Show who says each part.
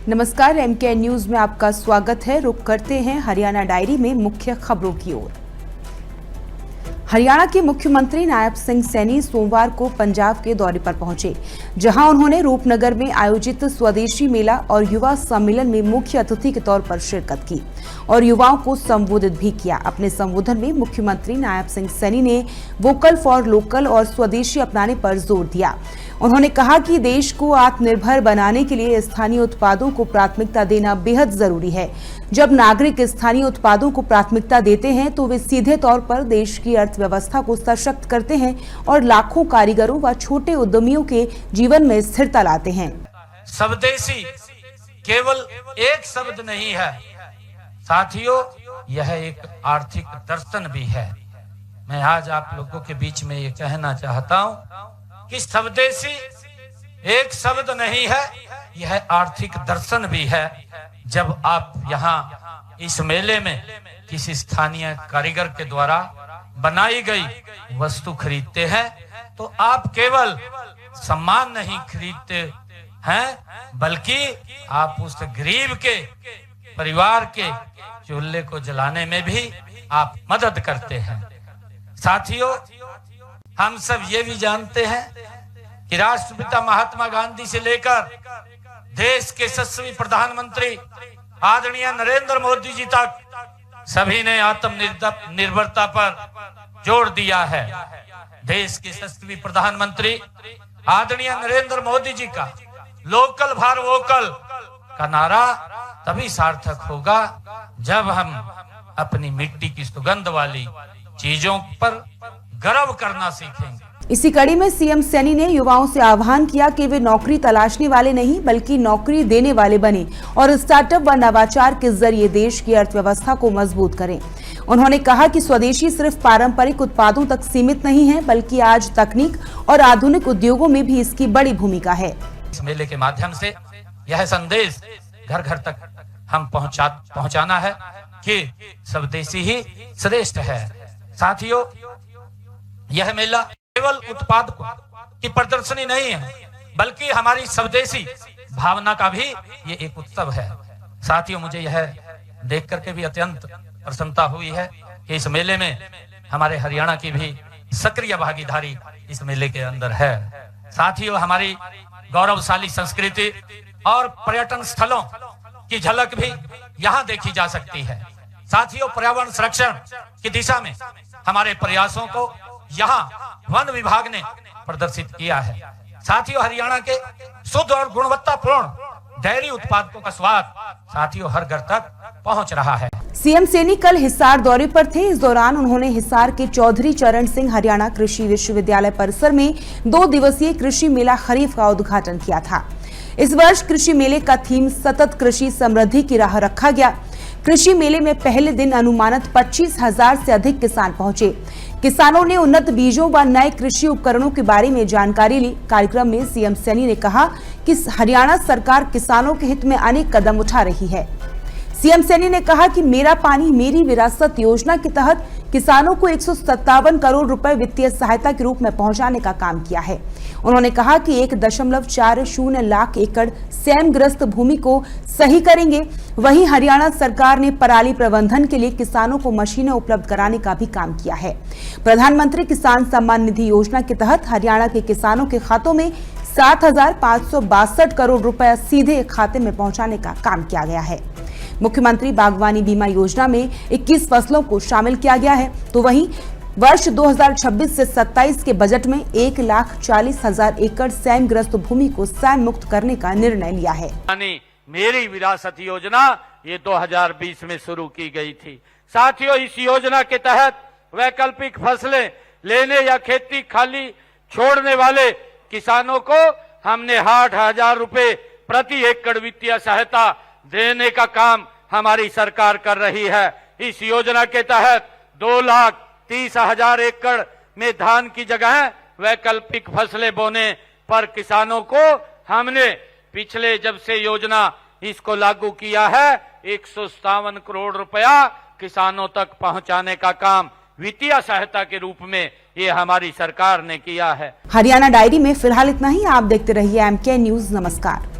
Speaker 1: नमस्कार, MK news में आपका स्वागत है। रुक करते हैं हरियाणा डायरी में मुख्य खबरों की ओर। हरियाणा के मुख्यमंत्री नायब सिंह सैनी सोमवार को पंजाब के दौरे पर पहुंचे, जहां उन्होंने रूपनगर में आयोजित स्वदेशी मेला और युवा सम्मेलन में मुख्य अतिथि के तौर पर शिरकत की और युवाओं को संबोधित भी किया। अपने संबोधन में मुख्यमंत्री नायब सिंह सैनी ने वोकल फॉर लोकल और स्वदेशी अपनाने पर जोर दिया। उन्होंने कहा कि देश को आत्मनिर्भर बनाने के लिए स्थानीय उत्पादों को प्राथमिकता देना बेहद जरूरी है। जब नागरिक स्थानीय उत्पादों को प्राथमिकता देते हैं तो वे सीधे तौर पर देश की अर्थव्यवस्था को सशक्त करते हैं और लाखों कारीगरों व छोटे उद्यमियों के जीवन में स्थिरता लाते हैं।
Speaker 2: स्वदेशी केवल एक शब्द नहीं है साथियों, यह एक आर्थिक दर्शन भी है। मैं आज आप लोगों के बीच में ये कहना चाहता हूँ कि स्वदेशी एक शब्द नहीं है, यह आर्थिक दर्शन भी है। जब आप यहाँ इस मेले में किसी स्थानीय कारीगर के द्वारा बनाई गई वस्तु खरीदते हैं तो आप केवल सम्मान नहीं खरीदते हैं, बल्कि आप उस गरीब के परिवार के चूल्हे को जलाने में भी आप मदद करते हैं। साथियों, हम सब ये भी जानते हैं कि राष्ट्रपिता महात्मा गांधी से लेकर देश के यशस्वी प्रधानमंत्री आदरणीय नरेंद्र मोदी जी तक सभी ने आत्मनिर्भरता पर जोर दिया है। देश के यशस्वी प्रधानमंत्री आदरणीय नरेंद्र मोदी जी का लोकल फॉर वोकल का नारा तभी सार्थक होगा जब हम अपनी मिट्टी की सुगंध वाली चीजों पर गर्व करना सीखेंगे।
Speaker 1: इसी कड़ी में सीएम सैनी ने युवाओं से आह्वान किया कि वे नौकरी तलाशने वाले नहीं बल्कि नौकरी देने वाले बने और स्टार्टअप व नवाचार के जरिए देश की अर्थव्यवस्था को मजबूत करें। उन्होंने कहा कि स्वदेशी सिर्फ पारंपरिक उत्पादों तक सीमित नहीं है, बल्कि आज तकनीक और आधुनिक उद्योगों में भी इसकी बड़ी भूमिका है।
Speaker 2: इस मेले के माध्यम से यह संदेश घर घर तक हम पहुंचाना है कि स्वदेशी ही श्रेष्ठ है। साथियों, यह मेला केवल उत्पाद की प्रदर्शनी नहीं है, बल्कि हमारी स्वदेशी भावना का भी ये एक उत्सव है। साथियों, मुझे यह देख करके भी अत्यंत प्रसन्नता हुई है कि इस मेले में हमारे हरियाणा की भी सक्रिय भागीदारी इस मेले के अंदर है। साथियों, हमारी गौरवशाली संस्कृति और पर्यटन स्थलों की झलक भी यहाँ देखी जा सकती है। साथियों, पर्यावरण संरक्षण की दिशा में हमारे प्रयासों को यहाँ वन विभाग ने प्रदर्शित किया है। साथियों, हरियाणा के शुद्ध और गुणवत्तापूर्ण डेयरी उत्पादों का स्वाद साथियों हर घर तक पहुंच रहा है।
Speaker 1: सीएम सैनी कल हिसार दौरे पर थे। इस दौरान उन्होंने हिसार के चौधरी चरण सिंह हरियाणा कृषि विश्वविद्यालय परिसर में 2 दिवसीय कृषि मेला खरीफ का उद्घाटन किया था। इस वर्ष कृषि मेले का थीम सतत कृषि समृद्धि की राह रखा गया। कृषि मेले में पहले दिन अनुमानित 25,000 से अधिक किसान पहुंचे। किसानों ने उन्नत बीजों व नए कृषि उपकरणों के बारे में जानकारी ली। कार्यक्रम में सीएम सैनी ने कहा कि हरियाणा सरकार किसानों के हित में अनेक कदम उठा रही है। सीएम सैनी ने कहा कि मेरा पानी मेरी विरासत योजना के तहत किसानों को 157 करोड़ रुपए वित्तीय सहायता के रूप में पहुंचाने का काम किया है। उन्होंने कहा कि 1.40 लाख एकड़ सैमग्रस्त भूमि को सही करेंगे। वहीं हरियाणा सरकार ने पराली प्रबंधन के लिए किसानों को मशीनें उपलब्ध कराने का भी काम किया है। प्रधानमंत्री किसान सम्मान निधि योजना के तहत हरियाणा के किसानों के खातों में 7,562 करोड़ रुपए सीधे खाते में पहुंचाने का काम किया गया है। मुख्यमंत्री बागवानी बीमा योजना में 21 फसलों को शामिल किया गया है, तो वहीं वर्ष 2026 से 27 के बजट में 1,40,000 एकड़ सैमग्रस्त भूमि को सैम मुक्त करने का निर्णय लिया है।
Speaker 2: मेरी विरासत योजना ये 2020 में शुरू की गई थी। साथियों, इस योजना के तहत वैकल्पिक फसलें लेने या खेती खाली छोड़ने वाले किसानों को हमने 8,000 रुपए प्रति एकड़ वित्तीय सहायता देने का काम हमारी सरकार कर रही है। इस योजना के तहत 2,30,000 एकड़ में धान की जगह वैकल्पिक फसलें बोने पर किसानों को हमने पिछले जब से योजना इसको लागू किया है 157 करोड़ रुपया किसानों तक पहुंचाने का काम वित्तीय सहायता के रूप में ये हमारी सरकार ने किया है।
Speaker 1: हरियाणा डायरी में फिलहाल इतना ही। आप देखते रहिए एमके न्यूज। नमस्कार।